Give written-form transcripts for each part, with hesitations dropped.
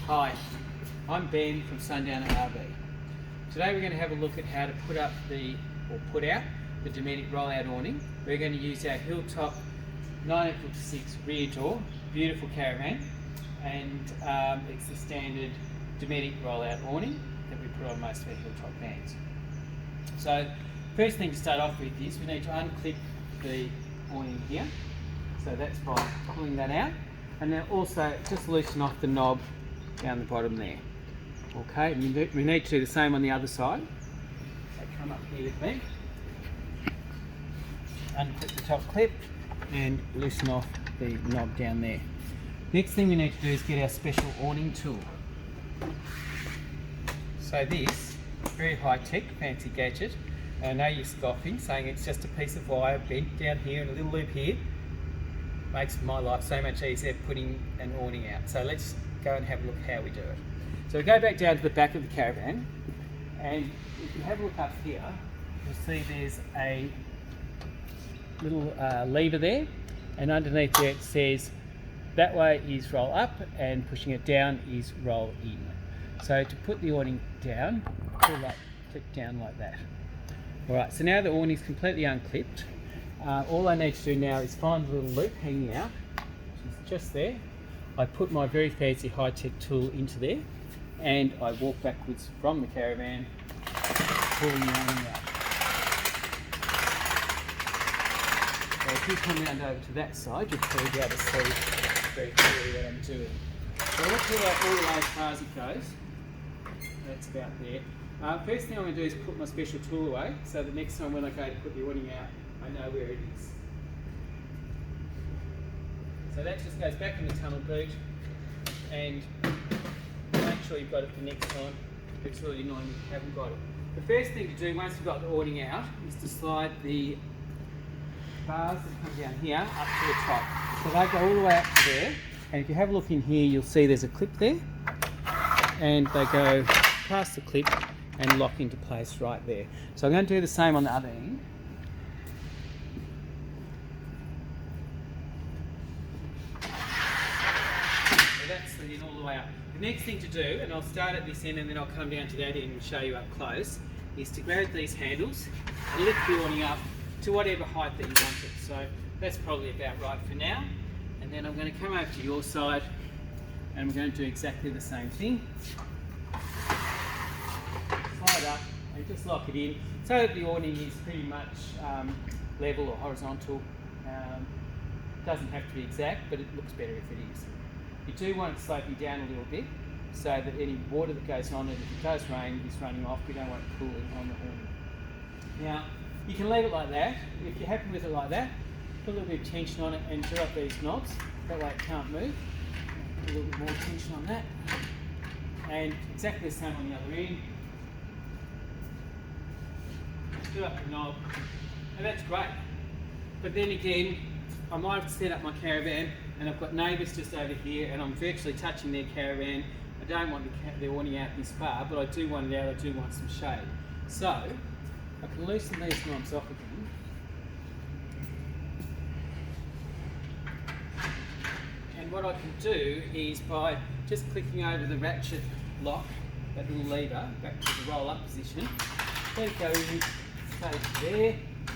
Hi, I'm Ben from Sundowner RV. Today we're going to have a look at how to put out the Dometic rollout awning. We're going to use our Hilltop 956 rear door, beautiful caravan, and it's the standard Dometic rollout awning that we put on most of our Hilltop vans. So first thing to start off with is we need to unclip the awning here. So that's by pulling that out, and then also just loosen off the knob down the bottom there. Okay, we need to do the same on the other side. So come up here with me, unclip the top clip and loosen off the knob down there. Next thing we need to do is get our special awning tool. So this, very high tech, fancy gadget. I know you're scoffing, saying it's just a piece of wire bent down here and a little loop here. Makes my life so much easier putting an awning out. So let's go and have a look how we do it. So we go back down to the back of the caravan, and if you have a look up here, you'll see there's a little lever there, and underneath there it says that way is roll up and pushing it down is roll in. So to put the awning down, pull that clip down like that. Alright, so now the awning is completely unclipped. All I need to do now is find the little loop hanging out, which is just there. I put my very fancy high-tech tool into there, and I walk backwards from the caravan, pulling the awning out. So if you come round over to that side, you'll probably be able to see very clearly what I'm doing. So I'll pull out all the way as far as it goes. That's about there. First thing I'm going to do is put my special tool away, so that next time when I go to put the awning out, I know where it is. So that just goes back in the tunnel boot, and make sure you've got it for next time. It's really annoying if you haven't got it. The first thing to do once you've got the awning out is to slide the bars that come down here up to the top. So they go all the way up to there, and if you have a look in here, you'll see there's a clip there, and they go past the clip and lock into place right there. So I'm going to do the same on the other end. So that's the end all the way up. The next thing to do, and I'll start at this end and then I'll come down to that end and show you up close, is to grab these handles and lift the awning up to whatever height that you want it. So that's probably about right for now. And then I'm going to come over to your side and we're going to do exactly the same thing. Slide up and just lock it in so that the awning is pretty much level or horizontal. Doesn't have to be exact, but it looks better if it is. You do want it sloping down a little bit so that any water that goes on it, if it does rain, is running off. We don't want it cooling on the awning. Now, you can leave it like that. If you're happy with it like that, put a little bit of tension on it and do up these knobs. That way it can't move. Put a little bit more tension on that. And exactly the same on the other end. Do up the knob, and that's great. But then again, I might have set up my caravan and I've got neighbours just over here and I'm virtually touching their caravan. I don't want the awning out this far, but I do want it out, I do want some shade. So, I can loosen these knobs off again. And what I can do is by just clicking over the ratchet lock, that little lever, back to the roll up position, let it go in, stay there,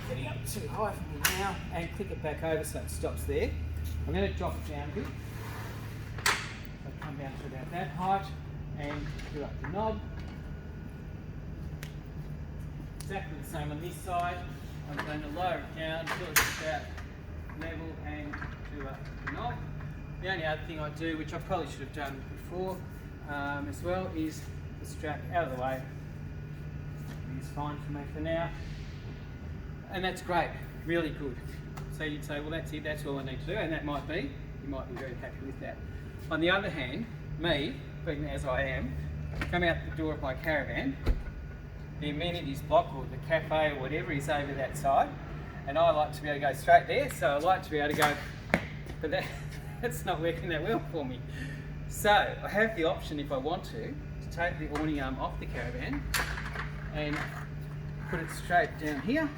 getting up too high for me now, and click it back over so it stops there. I'm going to drop it down a bit. So come down to about that height and do up the knob. Exactly the same on this side. I'm going to lower it down until it's about level and do up the knob. The only other thing I do, which I probably should have done before as well, is the strap out of the way. It's fine for me for now. And that's great, really good. So you'd say, well that's it, that's all I need to do, and that might be, you might be very happy with that. On the other hand, me, being as I am, come out the door of my caravan, the amenities block or the cafe or whatever is over that side, and I like to be able to go straight there, so I like to be able to go, but that's not working that well for me. So I have the option, if I want to take the awning arm off the caravan and put it straight down here.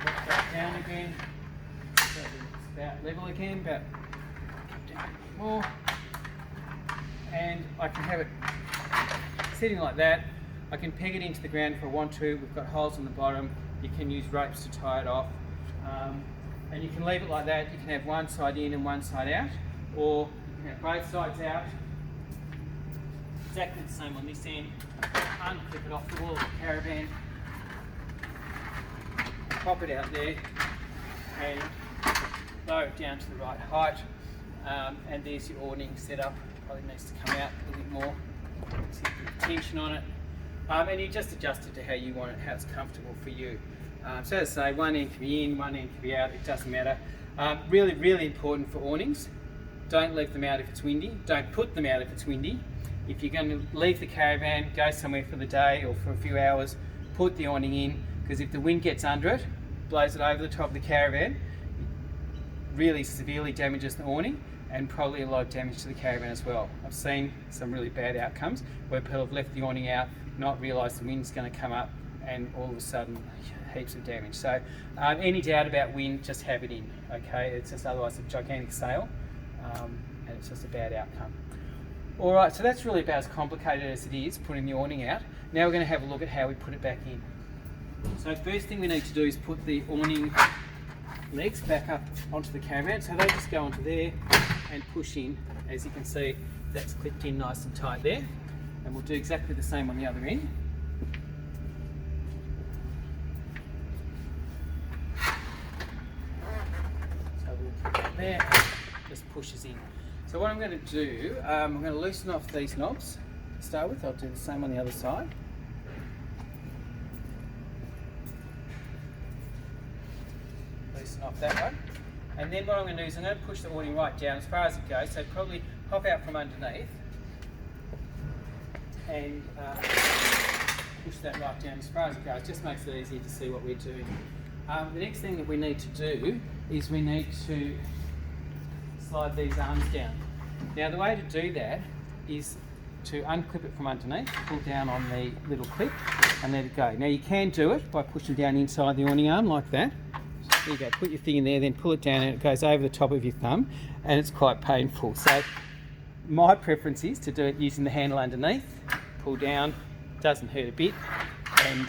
Drop that down again, so it's about level again, about down a bit more. and I can have it sitting like that. I can peg it into the ground if I want to. We've got holes on the bottom. You can use ropes to tie it off, and you can leave it like that. You can have one side in and one side out, or you can have both sides out. Exactly the same on this end. Unclip it off the wall of the caravan, pop it out there, and lower it down to the right height. And there's your awning set up. Probably needs to come out a little bit more. See the tension on it. And you just adjust it to how you want it, how it's comfortable for you. So as I say, one end can be in, one end can be out, it doesn't matter. Really, really important for awnings. Don't leave them out if it's windy. Don't put them out if it's windy. If you're going to leave the caravan, go somewhere for the day or for a few hours, put the awning in, because if the wind gets under it, blows it over the top of the caravan, it really severely damages the awning, and probably a lot of damage to the caravan as well. I've seen some really bad outcomes where people have left the awning out, not realised the wind's going to come up, and all of a sudden heaps of damage. So any doubt about wind, just have it in, okay? It's just otherwise a gigantic sail, and it's just a bad outcome. Alright, so that's really about as complicated as it is, putting the awning out. Now we're going to have a look at how we put it back in. So first thing we need to do is put the awning legs back up onto the caravan. So they just go onto there and push in. As you can see, that's clipped in nice and tight there. And we'll do exactly the same on the other end. So we'll put that there, just pushes in. So what I'm going to do, I'm going to loosen off these knobs to start with. I'll do the same on the other side. Loosen off that one. And then what I'm going to do is I'm going to push the awning right down as far as it goes. So probably pop out from underneath and push that right down as far as it goes. Just makes it easier to see what we're doing. The next thing that we need to do is we need to slide these arms down. Now the way to do that is to unclip it from underneath, pull down on the little clip and let it go. Now you can do it by pushing down inside the awning arm like that. So there you go, put your thing in there, then pull it down and it goes over the top of your thumb, and it's quite painful. So my preference is to do it using the handle underneath, pull down, doesn't hurt a bit, and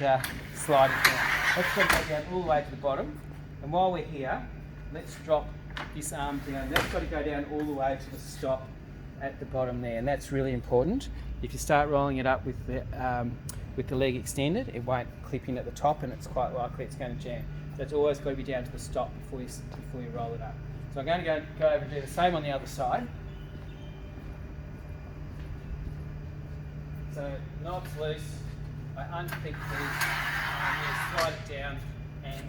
slide it down. Let's go down all the way to the bottom, and while we're here, let's drop this arm down. That's got to go down all the way to the stop at the bottom there, and that's really important. If you start rolling it up with the leg extended, it won't clip in at the top, and it's quite likely it's going to jam. So it's always got to be down to the stop before you roll it up. So I'm going to go over and do the same on the other side. So knobs loose, I unclip these, and slide it down and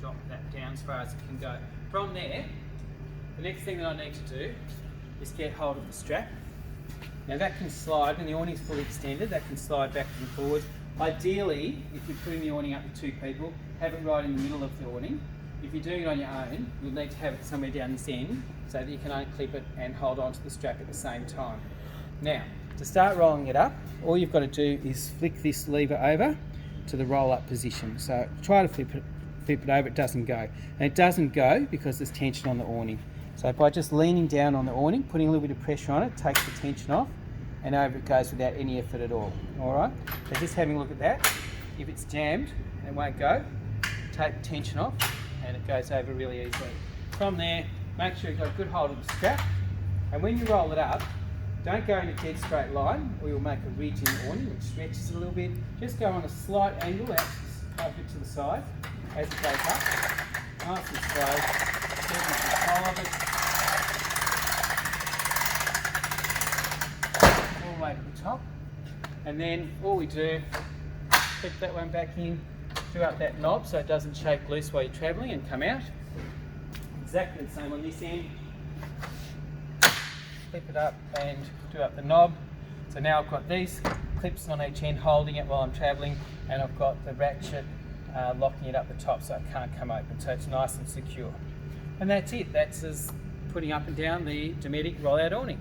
drop that down as far as it can go. From there, the next thing that I need to do is get hold of the strap. Now that can slide, when the awning's fully extended, that can slide backwards and forwards. Ideally, if you're putting the awning up with two people, have it right in the middle of the awning. If you're doing it on your own, you'll need to have it somewhere down this end so that you can unclip it and hold on to the strap at the same time. Now, to start rolling it up, all you've got to do is flick this lever over to the roll-up position. So try to flip it over, it doesn't go. And it doesn't go because there's tension on the awning. So by just leaning down on the awning, putting a little bit of pressure on it, takes the tension off, and over it goes without any effort at all. Alright? So just having a look at that. If it's jammed and it won't go, take the tension off and it goes over really easily. From there, make sure you've got a good hold of the strap, and when you roll it up, don't go in a dead straight line or you'll make a ridge in the awning which stretches a little bit. Just go on a slight angle out to the side as it goes up. Nice and slow. Keep control of it. All the way to the top. And then all we do, clip that one back in, do up that knob so it doesn't shake loose while you're travelling and come out. Exactly the same on this end. Clip it up and do up the knob. So now I've got these clips on each end holding it while I'm travelling, and I've got the ratchet locking it up the top so it can't come open, so it's nice and secure. And that's it. That's as putting up and down the Dometic roll-out awning.